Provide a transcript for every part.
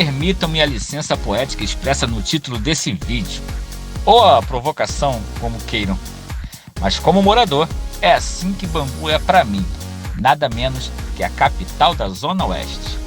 Permitam-me a licença poética expressa no título desse vídeo, ou a provocação, como queiram. Mas como morador, é assim que Bangu é para mim, nada menos que a capital da Zona Oeste.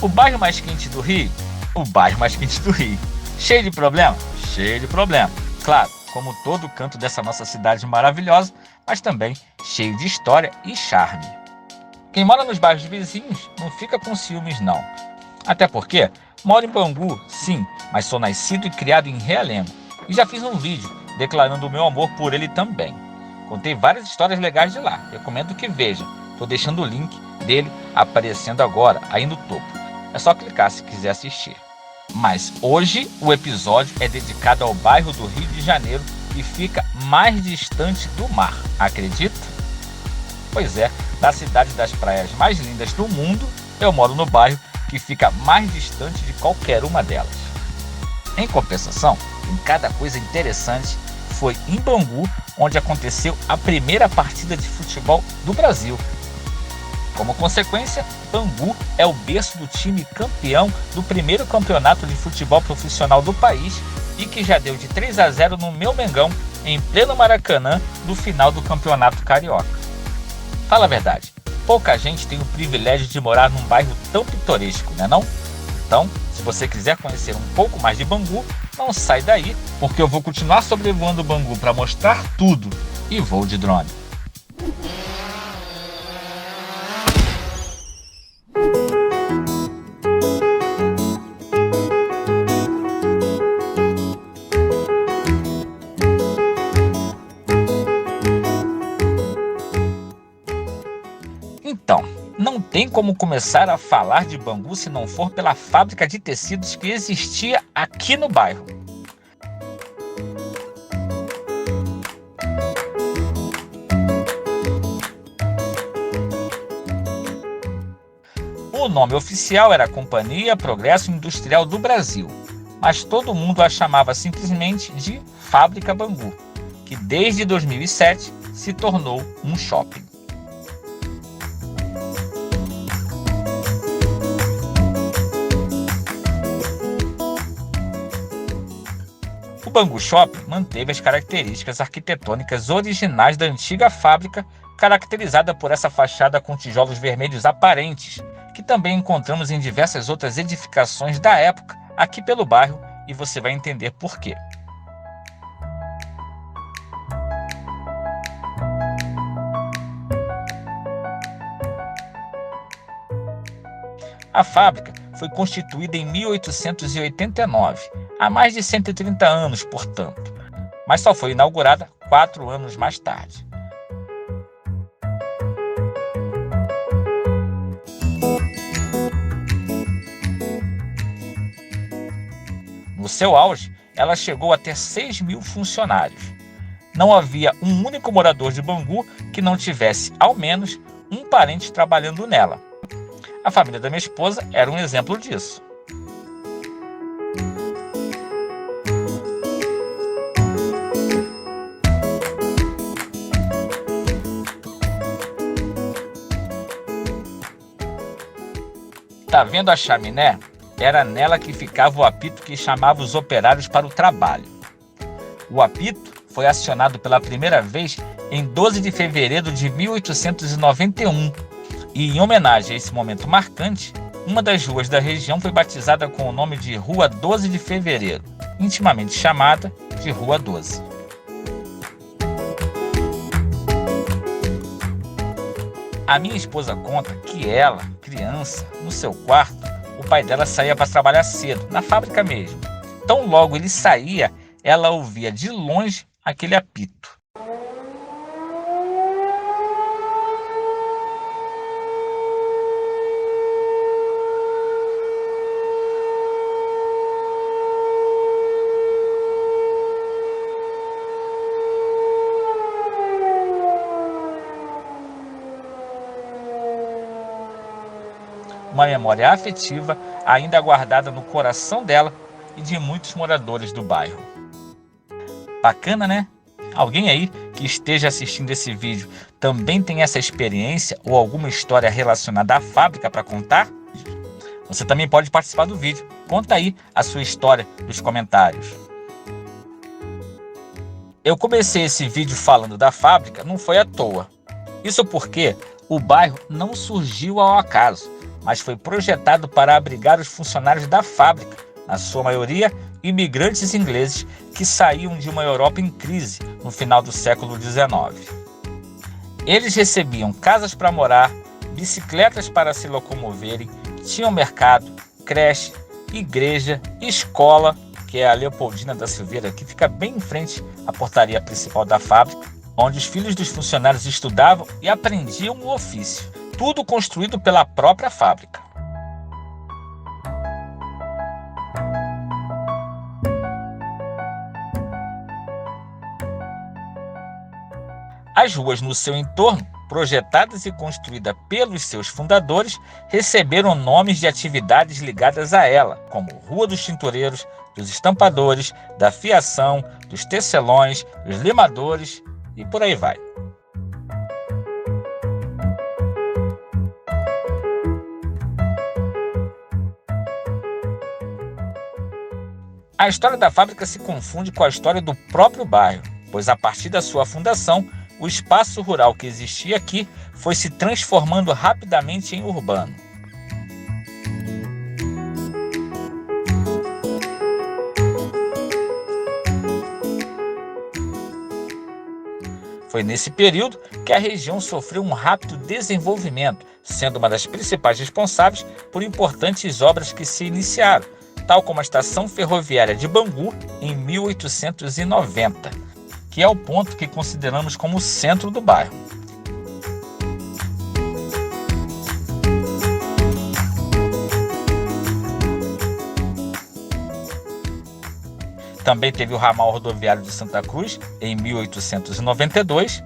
O bairro mais quente do Rio? O bairro mais quente do Rio. Cheio de problema? Cheio de problema. Claro, como todo canto dessa nossa cidade maravilhosa, mas também cheio de história e charme. Quem mora nos bairros vizinhos não fica com ciúmes não. Até porque moro em Bangu, sim, mas sou nascido e criado em Realengo. E já fiz um vídeo declarando o meu amor por ele também. Contei várias histórias legais de lá, recomendo que veja. Estou deixando o link dele aparecendo agora, aí no topo. É só clicar se quiser assistir. Mas hoje o episódio é dedicado ao bairro do Rio de Janeiro que fica mais distante do mar, acredita? Pois é, da cidade das praias mais lindas do mundo, eu moro no bairro que fica mais distante de qualquer uma delas. Em compensação, em cada coisa interessante, foi em Bangu onde aconteceu a primeira partida de futebol do Brasil. Como consequência, Bangu é o berço do time campeão do primeiro campeonato de futebol profissional do país e que já deu de 3-0 no meu Mengão em pleno Maracanã no final do campeonato carioca. Fala a verdade, pouca gente tem o privilégio de morar num bairro tão pitoresco, né não? Então, se você quiser conhecer um pouco mais de Bangu, não sai daí, porque eu vou continuar sobrevoando Bangu para mostrar tudo e vou de drone. Então, não tem como começar a falar de Bangu se não for pela fábrica de tecidos que existia aqui no bairro. O nome oficial era Companhia Progresso Industrial do Brasil, mas todo mundo a chamava simplesmente de Fábrica Bangu, que desde 2007 se tornou um shopping. O Bangu Shopping manteve as características arquitetônicas originais da antiga fábrica, caracterizada por essa fachada com tijolos vermelhos aparentes, que também encontramos em diversas outras edificações da época aqui pelo bairro, e você vai entender por quê. A fábrica foi constituída em 1889, há mais de 130 anos, portanto, mas só foi inaugurada 4 anos mais tarde. No seu auge, ela chegou a ter 6.000 funcionários. Não havia um único morador de Bangu que não tivesse, ao menos, um parente trabalhando nela. A família da minha esposa era um exemplo disso. Tá vendo a chaminé? Era nela que ficava o apito que chamava os operários para o trabalho. O apito foi acionado pela primeira vez em 12 de fevereiro de 1891 e, em homenagem a esse momento marcante, uma das ruas da região foi batizada com o nome de Rua 12 de Fevereiro, intimamente chamada de Rua 12. A minha esposa conta que ela, criança, no seu quarto, o pai dela saía para trabalhar cedo, na fábrica mesmo. Tão logo ele saía, ela ouvia de longe aquele apito. Uma memória afetiva ainda guardada no coração dela e de muitos moradores do bairro. Bacana, né? Alguém aí que esteja assistindo esse vídeo também tem essa experiência ou alguma história relacionada à fábrica para contar? Você também pode participar do vídeo. Conta aí a sua história nos comentários. Eu comecei esse vídeo falando da fábrica, não foi à toa. Isso porque o bairro não surgiu ao acaso, mas foi projetado para abrigar os funcionários da fábrica, na sua maioria imigrantes ingleses que saíam de uma Europa em crise no final do século XIX. Eles recebiam casas para morar, bicicletas para se locomoverem, tinham mercado, creche, igreja, escola, que é a Leopoldina da Silveira, que fica bem em frente à portaria principal da fábrica, onde os filhos dos funcionários estudavam e aprendiam o ofício. Tudo construído pela própria fábrica. As ruas no seu entorno, projetadas e construídas pelos seus fundadores, receberam nomes de atividades ligadas a ela, como Rua dos Tintureiros, dos Estampadores, da Fiação, dos Tecelões, dos Limadores e por aí vai. A história da fábrica se confunde com a história do próprio bairro, pois a partir da sua fundação, o espaço rural que existia aqui foi se transformando rapidamente em urbano. Foi nesse período que a região sofreu um rápido desenvolvimento, sendo uma das principais responsáveis por importantes obras que se iniciaram, tal como a estação ferroviária de Bangu em 1890, que é o ponto que consideramos como o centro do bairro. Também teve o ramal rodoviário de Santa Cruz, em 1892,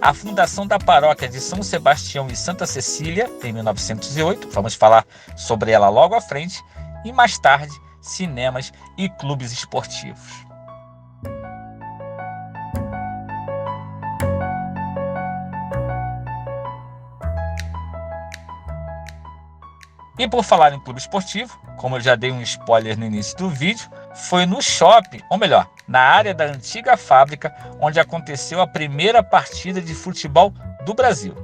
a fundação da paróquia de São Sebastião e Santa Cecília, em 1908, vamos falar sobre ela logo à frente, e mais tarde, cinemas e clubes esportivos. E por falar em clube esportivo, como eu já dei um spoiler no início do vídeo, foi no shopping, ou melhor, na área da antiga fábrica, onde aconteceu a primeira partida de futebol do Brasil.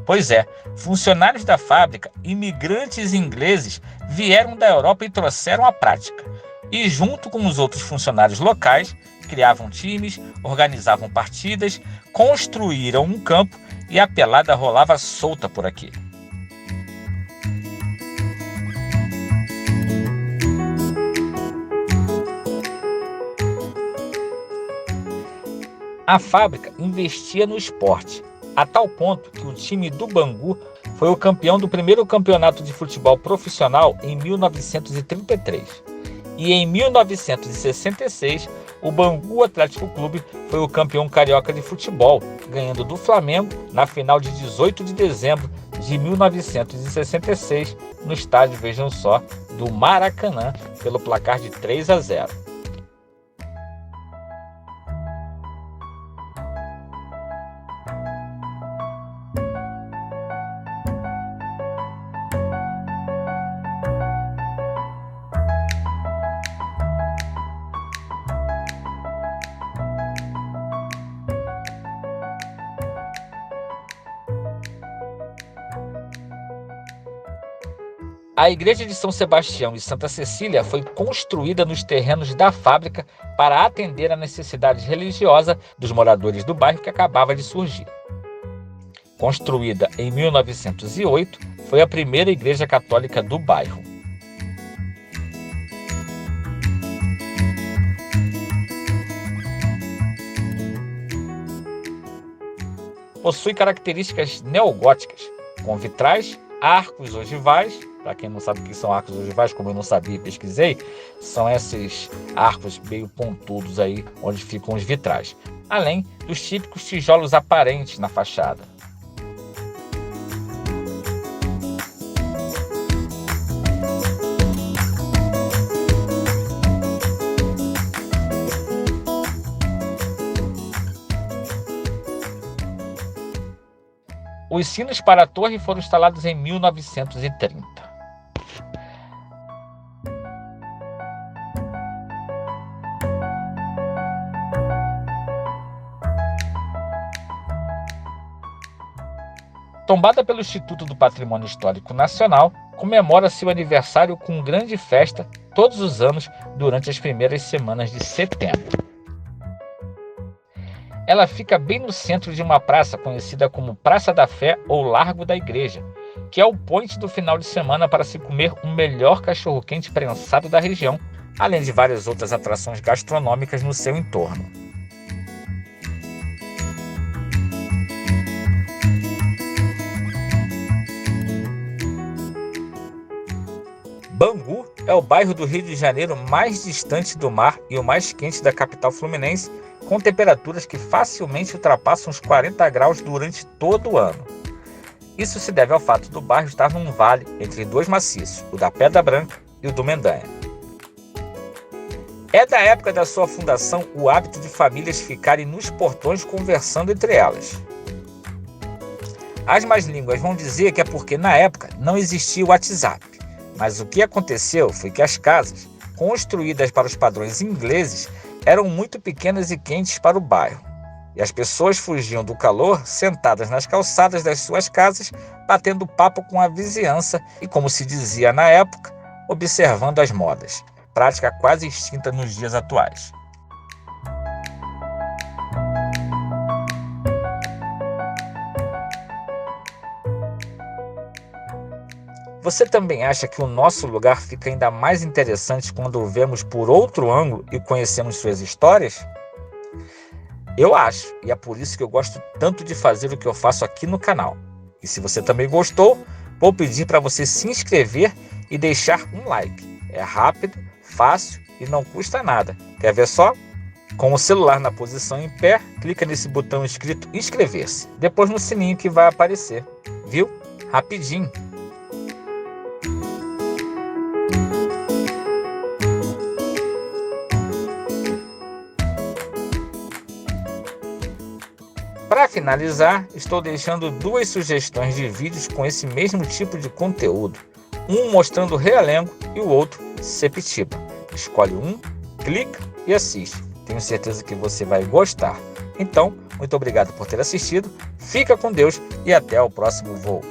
Pois é, funcionários da fábrica, imigrantes ingleses, vieram da Europa e trouxeram a prática. E junto com os outros funcionários locais, criavam times, organizavam partidas, construíram um campo e a pelada rolava solta por aqui. A fábrica investia no esporte, a tal ponto que o time do Bangu foi o campeão do primeiro campeonato de futebol profissional em 1933. E em 1966, o Bangu Atlético Clube foi o campeão carioca de futebol, ganhando do Flamengo na final de 18 de dezembro de 1966, no estádio, vejam só, do Maracanã, pelo placar de 3-0. A igreja de São Sebastião e Santa Cecília foi construída nos terrenos da fábrica para atender a necessidade religiosa dos moradores do bairro que acabava de surgir. Construída em 1908, foi a primeira igreja católica do bairro. Possui características neogóticas, com vitrais, arcos ogivais. Para quem não sabe o que são arcos ogivais, como eu não sabia e pesquisei, são esses arcos meio pontudos aí, onde ficam os vitrais. Além dos típicos tijolos aparentes na fachada. Os sinos para a torre foram instalados em 1930. Tombada pelo Instituto do Patrimônio Histórico Nacional, comemora seu aniversário com grande festa todos os anos durante as primeiras semanas de setembro. Ela fica bem no centro de uma praça conhecida como Praça da Fé ou Largo da Igreja, que é o point do final de semana para se comer o melhor cachorro-quente prensado da região, além de várias outras atrações gastronômicas no seu entorno. Bangu é o bairro do Rio de Janeiro mais distante do mar e o mais quente da capital fluminense, com temperaturas que facilmente ultrapassam os 40 graus durante todo o ano. Isso se deve ao fato do bairro estar num vale entre dois maciços, o da Pedra Branca e o do Mendanha. É da época da sua fundação o hábito de famílias ficarem nos portões conversando entre elas. As más línguas vão dizer que é porque na época não existia o WhatsApp, mas o que aconteceu foi que as casas, construídas para os padrões ingleses, eram muito pequenas e quentes para o bairro, e as pessoas fugiam do calor sentadas nas calçadas das suas casas, batendo papo com a vizinhança e, como se dizia na época, observando as modas, prática quase extinta nos dias atuais. Você também acha que o nosso lugar fica ainda mais interessante quando o vemos por outro ângulo e conhecemos suas histórias? Eu acho, e é por isso que eu gosto tanto de fazer o que eu faço aqui no canal. E se você também gostou, vou pedir para você se inscrever e deixar um like. É rápido, fácil e não custa nada. Quer ver só? Com o celular na posição em pé, clica nesse botão escrito inscrever-se. Depois no sininho que vai aparecer. Viu? Rapidinho. Para finalizar, estou deixando 2 sugestões de vídeos com esse mesmo tipo de conteúdo. Um mostrando Realengo e o outro Sepetiba. Escolhe um, clica e assiste. Tenho certeza que você vai gostar. Então, muito obrigado por ter assistido, fica com Deus e até o próximo voo.